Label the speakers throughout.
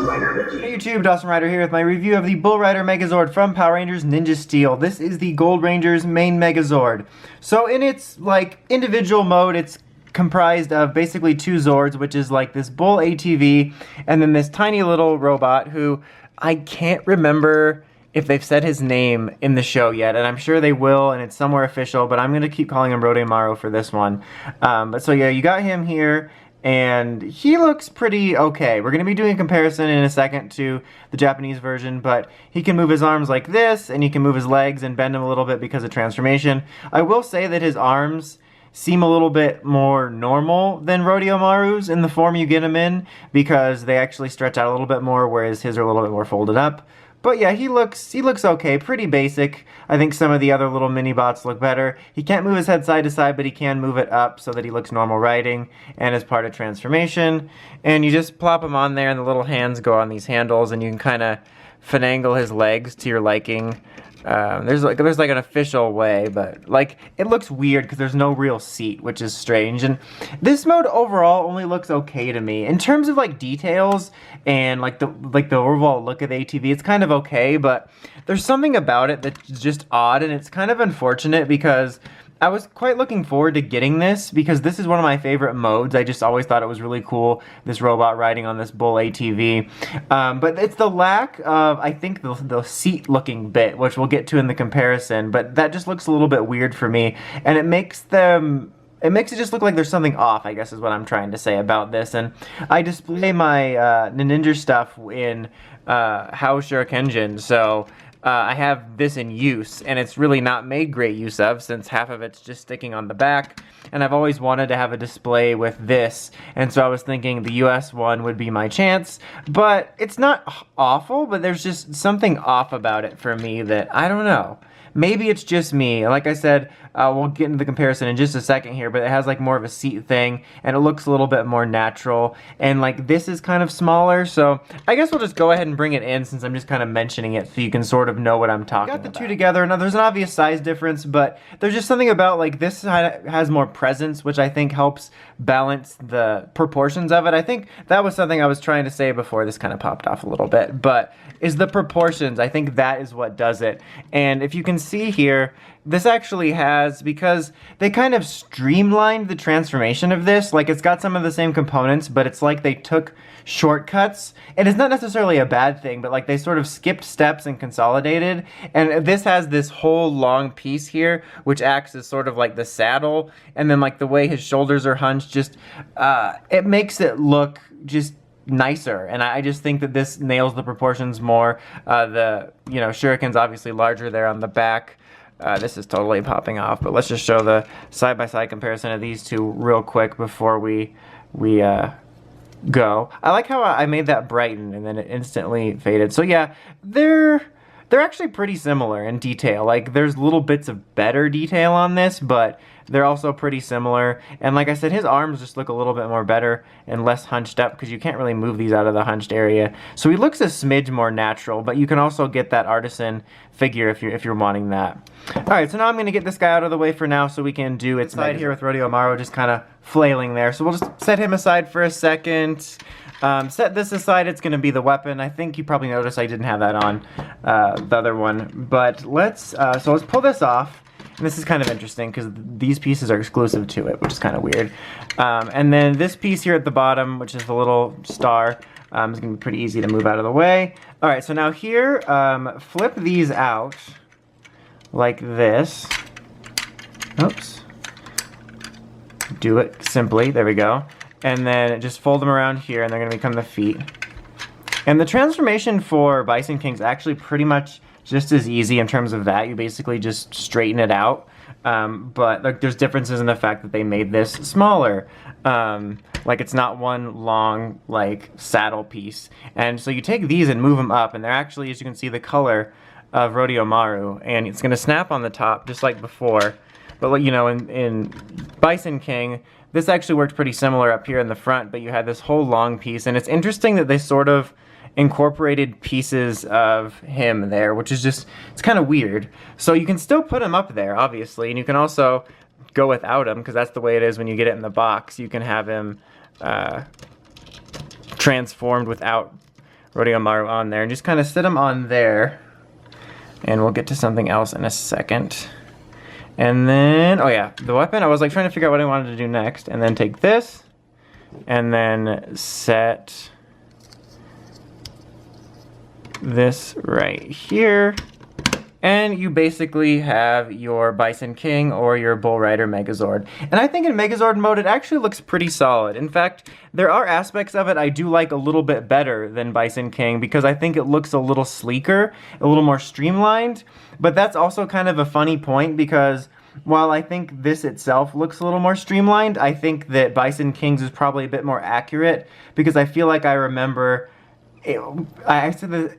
Speaker 1: Hey YouTube, Dawson Rider here with my review of the Bull Rider Megazord from Power Rangers Ninja Steel. This is the Gold Ranger's main Megazord. So in its individual mode, it's comprised of basically two Zords, which is like this Bull ATV and then this tiny little robot who I can't remember if they've said his name in the show yet, and I'm sure they will, and it's somewhere official, but I'm going to keep calling him Rodemaru for this one. But so yeah, you got him here, and he looks pretty okay. We're going to be doing a comparison in a second to the Japanese version, but he can move his arms like this, and he can move his legs and bend them a little bit because of transformation. I will say that his arms seem a little bit more normal than Rodemaru's in the form you get him in, because they actually stretch out a little bit more, whereas his are a little bit more folded up. But yeah, he looks okay, pretty basic. I think some of the other little mini-bots look better. He can't move his head side to side, but he can move it up so that he looks normal riding and as part of transformation. And you just plop him on there and the little hands go on these handles, and you can kind of finagle his legs to your liking. There's like an official way, but it looks weird because there's no real seat, which is strange. And this mode overall only looks okay to me in terms of details and the overall look of the ATV. It's kind of okay, but there's something about it that's just odd, and it's kind of unfortunate because I was quite looking forward to getting this because this is one of my favorite modes. I just always thought it was really cool, this robot riding on this Bull ATV. But it's the lack of, I think, the seat-looking bit, which we'll get to in the comparison, but that just looks a little bit weird for me, and it makes it just look like there's something off, I guess is what I'm trying to say about this. And I display my Nininger stuff in How Shurikenjin, so I have this in use, and it's really not made great use of since half of it's just sticking on the back, and I've always wanted to have a display with this, and so I was thinking the US one would be my chance. But it's not awful, but there's just something off about it for me that I don't know. Maybe it's just me. Like I said, we'll get into the comparison in just a second here, but it has more of a seat thing, and it looks a little bit more natural, and this is kind of smaller, so I guess we'll just go ahead and bring it in since I'm just kind of mentioning it so you can sort of know what I'm talking about. Got the two together. Now there's an obvious size difference, but there's just something about this has more presence, which I think helps balance the proportions of it. I think that was something I was trying to say before this kind of popped off a little bit, but is the proportions. I think that is what does it. And if you can see here, this actually has, because they kind of streamlined the transformation of this, it's got some of the same components, but it's like they took shortcuts, and it's not necessarily a bad thing, but they sort of skipped steps and consolidated, and this has this whole long piece here, which acts as sort of the saddle, and then the way his shoulders are hunched, just, it makes it look just nicer, and I just think that this nails the proportions more. The shuriken's obviously larger there on the back. This is totally popping off, but let's just show the side-by-side comparison of these two real quick before we go. I like how I made that brighten and then it instantly faded. So yeah, they're actually pretty similar in detail. There's little bits of better detail on this, but they're also pretty similar. And like I said, his arms just look a little bit more better and less hunched up because you can't really move these out of the hunched area. So he looks a smidge more natural, but you can also get that artisan figure if you're wanting that. All right, so now I'm going to get this guy out of the way for now so we can do its side here with Rodemaru just kind of flailing there. So we'll just set him aside for a second. Set this aside, it's going to be the weapon. I think you probably noticed I didn't have that on the other one. But let's pull this off. And this is kind of interesting because these pieces are exclusive to it, which is kind of weird. And then this piece here at the bottom, which is the little star, is going to be pretty easy to move out of the way. All right, so now here, flip these out like this. Oops. Do it simply. There we go. And then just fold them around here, and they're going to become the feet. And the transformation for Bison King is actually pretty much just as easy in terms of that. You basically just straighten it out. But there's differences in the fact that they made this smaller. It's not one long saddle piece. And so you take these and move them up, and they're actually, as you can see, the color of Rodemaru, and it's going to snap on the top just like before. But in Bison King, this actually worked pretty similar up here in the front, but you had this whole long piece, and it's interesting that they sort of incorporated pieces of him there, which is just, it's kind of weird. So you can still put him up there, obviously, and you can also go without him, because that's the way it is when you get it in the box. You can have him transformed without Rodeo Maru on there, and just kind of sit them on there. And we'll get to something else in a second. And then, oh yeah, the weapon, I was like trying to figure out what I wanted to do next. And then take this, and then set this right here. And you basically have your Bison King or your Bull Rider Megazord. And I think in Megazord mode, it actually looks pretty solid. In fact, there are aspects of it I do like a little bit better than Bison King because I think it looks a little sleeker, a little more streamlined. But that's also kind of a funny point because while I think this itself looks a little more streamlined, I think that Bison King's is probably a bit more accurate because I feel like I remember... I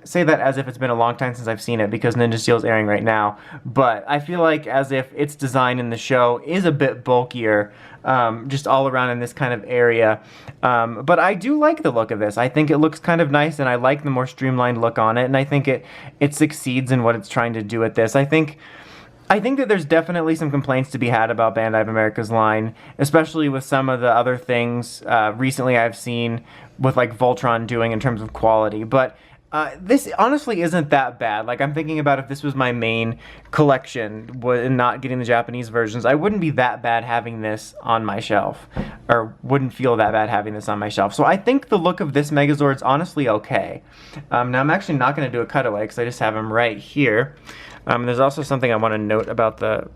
Speaker 1: say that as if it's been a long time since I've seen it because Ninja Steel is airing right now, but I feel like as if its design in the show is a bit bulkier, just all around in this kind of area. But I do like the look of this. I think it looks kind of nice, and I like the more streamlined look on it, and I think it succeeds in what it's trying to do with this. I think that there's definitely some complaints to be had about Bandai of America's line, especially with some of the other things recently I've seen with like Voltron doing in terms of quality. But this honestly isn't that bad. Like I'm thinking about if this was my main collection and not getting the Japanese versions, I wouldn't be that bad having this on my shelf, or wouldn't feel that bad having this on my shelf. So I think the look of this Megazord's honestly okay. Now I'm actually not going to do a cutaway because I just have him right here. There's also something I want to note about the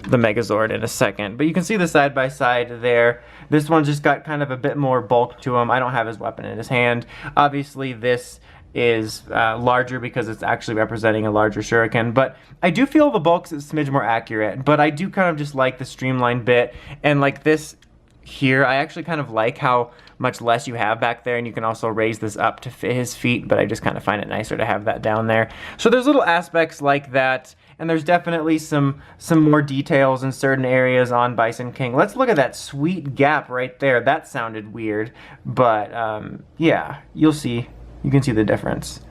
Speaker 1: Megazord in a second, but you can see the side-by-side there. This one's just got kind of a bit more bulk to him. I don't have his weapon in his hand. Obviously this is larger because it's actually representing a larger shuriken, but I do feel the bulk's a smidge more accurate, but I do kind of just like the streamlined bit, and like this here, I actually kind of like how much less you have back there, and you can also raise this up to fit his feet, but I just kind of find it nicer to have that down there. So there's little aspects like that, and there's definitely some more details in certain areas on Bison King. Let's look at that sweet gap right there. That sounded weird, but yeah, you'll see. You can see the difference.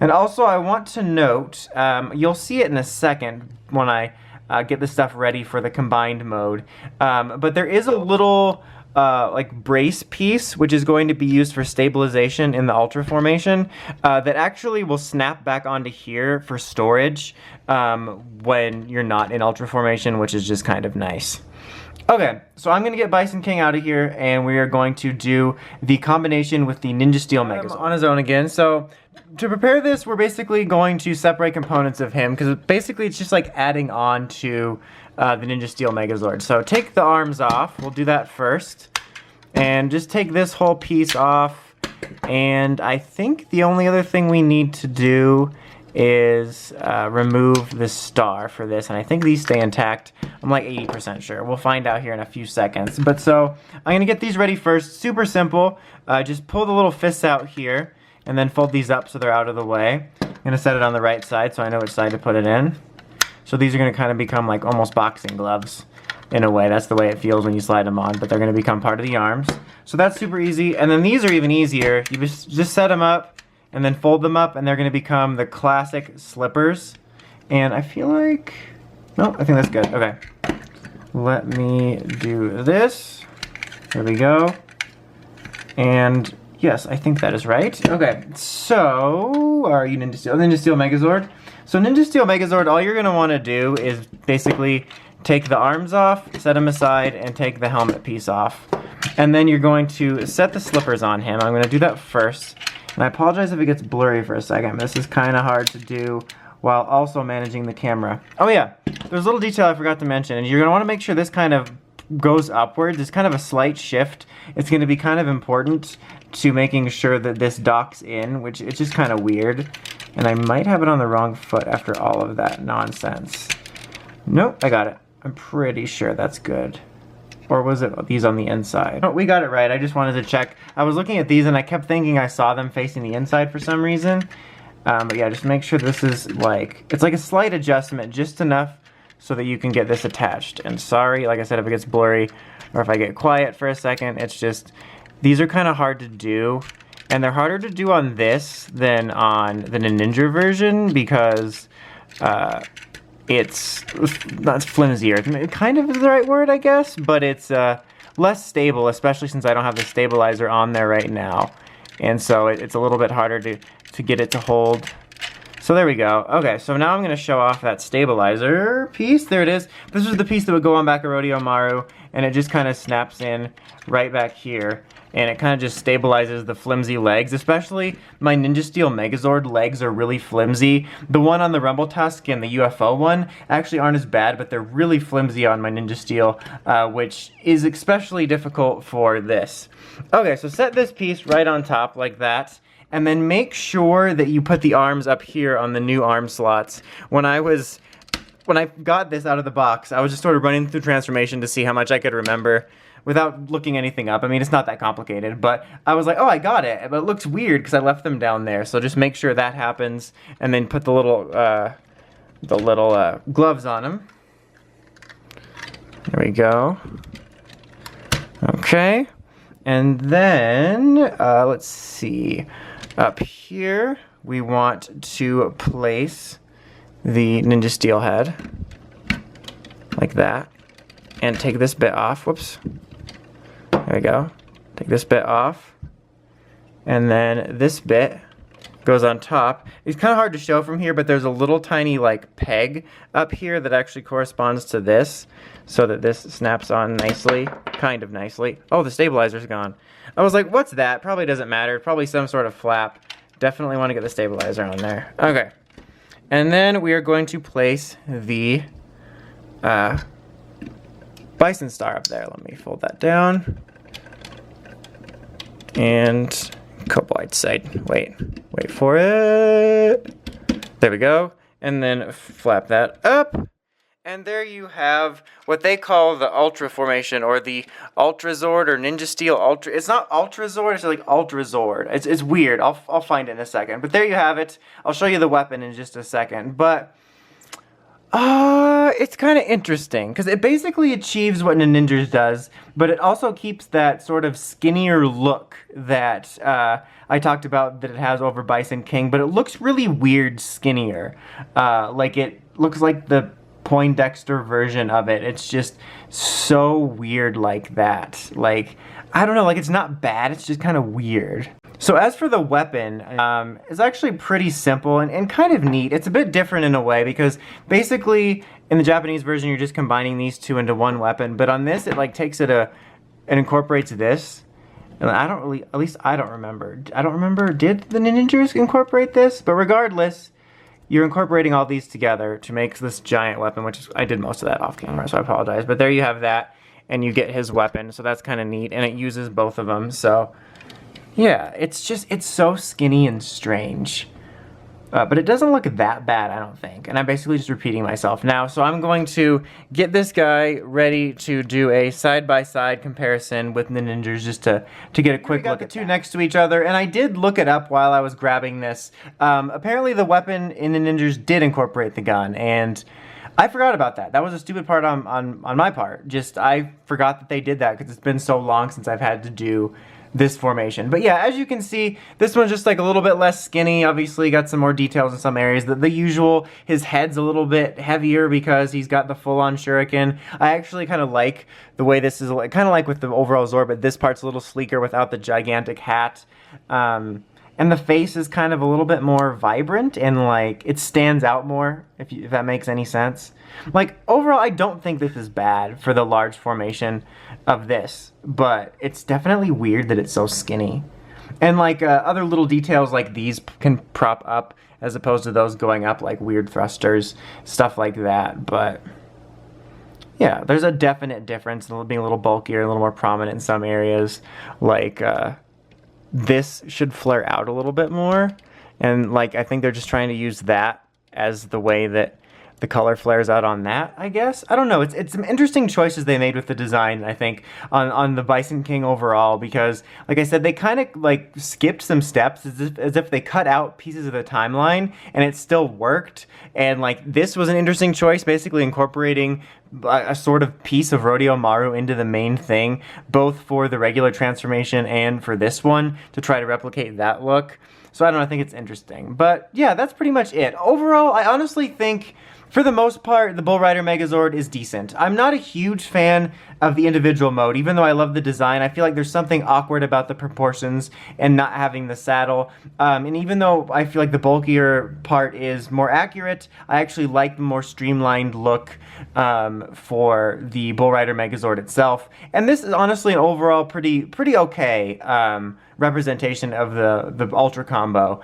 Speaker 1: And also I want to note, you'll see it in a second when I get the stuff ready for the combined mode, but there is a little like brace piece which is going to be used for stabilization in the Ultra formation that actually will snap back onto here for storage when you're not in Ultra formation, which is just kind of nice. Okay, so I'm going to get Bison King out of here, and we are going to do the combination with the Ninja Steel Megazord on his own again. So to prepare this, we're basically going to separate components of him, because basically it's just like adding on to the Ninja Steel Megazord. So take the arms off. We'll do that first. And just take this whole piece off. And I think the only other thing we need to do is remove the star for this, and I think these stay intact. I'm like 80% sure. We'll find out here in a few seconds. But so I'm gonna get these ready first. Super simple. Just pull the little fists out here and then fold these up so they're out of the way. I'm gonna set it on the right side so I know which side to put it in. So these are gonna kind of become like almost boxing gloves in a way. That's the way it feels when you slide them on, but they're gonna become part of the arms. So that's super easy. And then these are even easier. You just set them up and then fold them up, and they're going to become the classic slippers. And I feel like, no, I think that's good. Okay, let me do this. There we go. And yes, I think that is right. Okay, so are you Ninja Steel Megazord? So Ninja Steel Megazord, all you're going to want to do is basically take the arms off, set them aside, and take the helmet piece off. And then you're going to set the slippers on him. I'm going to do that first. And I apologize if it gets blurry for a second. This is kind of hard to do while also managing the camera. Oh yeah, there's a little detail I forgot to mention, and you're going to want to make sure this kind of goes upwards. It's kind of a slight shift. It's going to be kind of important to making sure that this docks in, which it's just kind of weird. And I might have it on the wrong foot after all of that nonsense. Nope, I got it. I'm pretty sure that's good. Or was it these on the inside? Oh, we got it right. I just wanted to check. I was looking at these and I kept thinking I saw them facing the inside for some reason. But yeah, just make sure this is like, it's like a slight adjustment, just enough so that you can get this attached. And sorry, like I said, if it gets blurry or if I get quiet for a second, it's just, these are kind of hard to do. And they're harder to do on this than on the Nininger version because it's not flimsier. It kind of is the right word, I guess, but it's less stable, especially since I don't have the stabilizer on there right now. and so it's a little bit harder to get it to hold. So there we go. Okay, so now I'm going to show off that stabilizer piece. There it is. This is the piece that would go on back of Rodeo Maru, and it just kind of snaps in right back here. And it kind of just stabilizes the flimsy legs. Especially my Ninja Steel Megazord legs are really flimsy. The one on the Rumble Tusk and the UFO one actually aren't as bad, but they're really flimsy on my Ninja Steel, which is especially difficult for this. Okay, so set this piece right on top like that. And then make sure that you put the arms up here on the new arm slots. When I got this out of the box, I was just sort of running through transformation to see how much I could remember without looking anything up. I mean, it's not that complicated, but I was like, oh, I got it. But it looks weird because I left them down there. So just make sure that happens, and then put the little gloves on them. There we go. Okay. And then, let's see. Up here, we want to place the Ninja Steel head, like that, and take this bit off. Whoops. There we go. Take this bit off, and then this bit goes on top. It's kind of hard to show from here, but there's a little tiny like peg up here that actually corresponds to this, so that this snaps on nicely, kind of nicely. Oh, the stabilizer's gone. I was like, what's that? Probably doesn't matter. Probably some sort of flap. Definitely want to get the stabilizer on there. Okay. And then we are going to place the Bison Star up there. Let me fold that down. And couple I'd say. Wait for it. There we go. And then flap that up. And there you have what they call the Ultra Formation, or the Ultra Zord, or Ninja Steel Ultra. It's not Ultra Zord, it's like Ultra Zord. It's weird. I'll find it in a second. But there you have it. I'll show you the weapon in just a second. But it's kind of interesting because it basically achieves what Nininger's does, but it also keeps that sort of skinnier look that I talked about that it has over Bison King, but it looks really weird skinnier. Like it looks like the Poindexter version of it. It's just so weird like that. Like, I don't know, like it's not bad, it's just kind of weird. So as for the weapon, it's actually pretty simple and kind of neat. It's a bit different in a way because basically in the Japanese version you're just combining these two into one weapon, but on this it like takes it and incorporates this. And I don't really, at least I don't remember. Did the Ninjas incorporate this? But regardless, you're incorporating all these together to make this giant weapon, which is, I did most of that off camera, so I apologize. But there you have that, and you get his weapon, so that's kind of neat, and it uses both of them, so yeah, it's so skinny and strange. But it doesn't look that bad, I don't think. And I'm basically just repeating myself now. So I'm going to get this guy ready to do a side-by-side comparison with the Ninjas just to get a quick look at the two next to each other. And I did look it up while I was grabbing this. Apparently the weapon in the Ninjas did incorporate the gun. And I forgot about that. That was a stupid part on my part. Just, I forgot that they did that because it's been so long since I've had to do this formation. But yeah, as you can see, this one's just like a little bit less skinny. Obviously got some more details in some areas. The usual, his head's a little bit heavier because he's got the full-on shuriken. I actually kind of like the way this is, kind of like with the overall Zord, but this part's a little sleeker without the gigantic hat. And the face is kind of a little bit more vibrant and like it stands out more, if that makes any sense. Like overall, I don't think this is bad for the large formation of this, but it's definitely weird that it's so skinny. And like other little details like these can prop up as opposed to those going up, like weird thrusters, stuff like that. But yeah, there's a definite difference, being a little bulkier, a little more prominent in some areas. Like this should flare out a little bit more, and like I think they're just trying to use that as the way that the color flares out on that, I guess. I don't know, it's some interesting choices they made with the design, I think, on the Bison King overall, because like I said, they kind of like skipped some steps as if they cut out pieces of the timeline and it still worked. And like this was an interesting choice, basically incorporating a sort of piece of Rodeo Maru into the main thing, both for the regular transformation and for this one, to try to replicate that look. So I don't know, I think it's interesting. But yeah, that's pretty much it. Overall, I honestly think, for the most part, the Bull Rider Megazord is decent. I'm not a huge fan of the individual mode, even though I love the design. I feel like there's something awkward about the proportions and not having the saddle. And even though I feel like the bulkier part is more accurate, I actually like the more streamlined look for the Bull Rider Megazord itself. And this is honestly an overall pretty okay representation of the Ultra combo.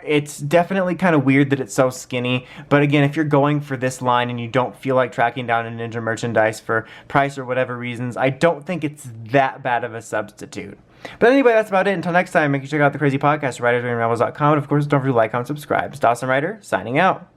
Speaker 1: It's definitely kind of weird that it's so skinny, but again, if you're going for this line and you don't feel like tracking down a Ninja merchandise for price or whatever reasons, I don't think it's that bad of a substitute. But anyway, that's about it. Until next time, make sure you check out the Crazy Podcast, ridersringrebels.com, and of course, don't forget to like, comment, subscribe. It's Dawson Rider, signing out.